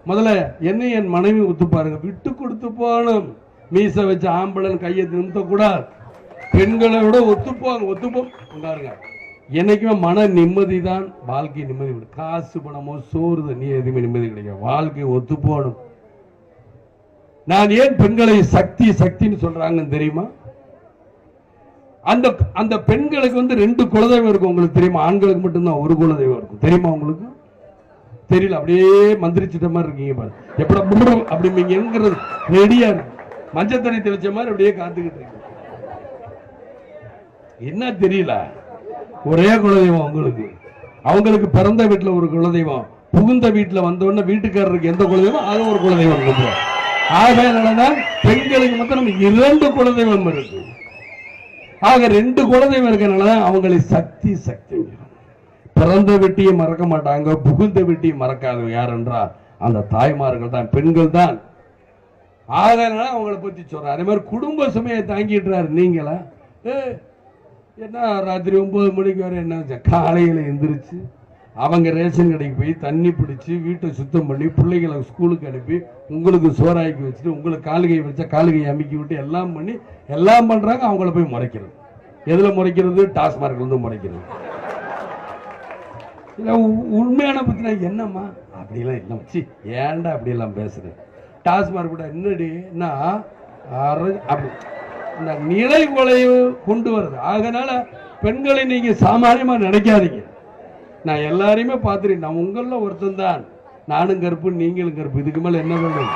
முதல்ல என்ன என் மனைவி ஒத்து பாருங்க. விட்டு கொடுத்து போகணும். மீச வச்சு ஆம்பளன் கையை நிறுத்த கூடாது. பெண்களை விட ஒத்துப்போங்க பாருங்க. என்னைக்குமே மன நிம்மதி தான் வாழ்க்கை நிம்மதி. காசு பணமோ சோறு தண்ணி எதுவுமே நிம்மதி கிடைக்கும். வாழ்க்கை ஒத்து போகணும். நான் ஏன் பெண்களை சக்தி சக்தின்னு சொல்றாங்கன்னு தெரியுமா? அந்த பெண்களுக்கு வந்து 2 குலதெய்வம் இருக்கும். உங்களுக்கு தெரியுமா? ஆண்களுக்கு மட்டும்தான் ஒரு குலதெய்வம் இருக்கும். தெரியுமா உங்களுக்கு? தெரியல. அப்படியே மந்திரிச்சிட்ட மாதிரி இருக்கீங்க பாரு. எப்படி அப்படிங்கிறது ரெடியா இருக்கு. மஞ்சள் தண்ணி தெளிச்ச மாதிரி அப்படியே காத்துக்கிட்டு இருக்கு. என்ன தெரியல? ஒரே குலதெய்வம் உங்களுக்கு. அவங்களுக்கு பிறந்த வீட்டுல ஒரு குலதெய்வம், புகுந்த வீட்டுல வந்தோடனே வீட்டுக்காரருக்கு எந்த குலதெய்வம் அது ஒரு குலதெய்வம். ஆகையினாலதான் பெண்களுக்கு மொத்தம் 2 குலதெய்வம் இருக்கு. ஆக 2 குலதெய்வம் இருக்கனாலதான் அவங்களை சக்தி சக்தி. பிறந்த வீட்டையை மறக்க மாட்டாங்க, புகுந்த வீட்டையும் மறக்காது. யார் என்றால் அந்த தாய்மார்கள் தான், பெண்கள் தான். ஆகையினால அவங்களை பத்தி சொல்றாரு. அதே மாதிரி குடும்ப சுமையை தாங்கிட்டுறாரு. நீங்களா என்ன ராத்திரி 9 மணிக்கு வரை என்ன காலையில எந்திரிச்சு அவங்க ரேஷன் கடைக்கு போய் தண்ணி பிடிச்சி வீட்டை சுத்தம் பண்ணி பிள்ளைகளை ஸ்கூலுக்கு அனுப்பி உங்களுக்கு சோறாக்கி வச்சுட்டு உங்களுக்கு காலுகை வச்சா காலுகை அமுக்கி விட்டு எல்லாம் பண்ணி எல்லாம் பண்றாங்க. அவங்கள போய் முறைக்கிறது. எதுல முறைக்கிறது? டாஸ்மார்க்ல இருந்து முறைக்கிறது. உண்மையான பத்தினா என்னம்மா அப்படிலாம் இல்லை வச்சு ஏன்டா அப்படியெல்லாம் பேசுறேன். டாஸ்மார்க் கூட என்னடி இந்த நிலை கொலைவு கொண்டு வருது. அதனால பெண்களை நீங்க சாமானியமா நினைக்காதீங்க. நான் எல்லாரையுமே பார்த்துருக்கேன். நான் உங்கள ஒருத்தன் தான். நானும் கருப்பு நீங்களும் கருப்பு. இதுக்கு மேல என்ன வேணும்?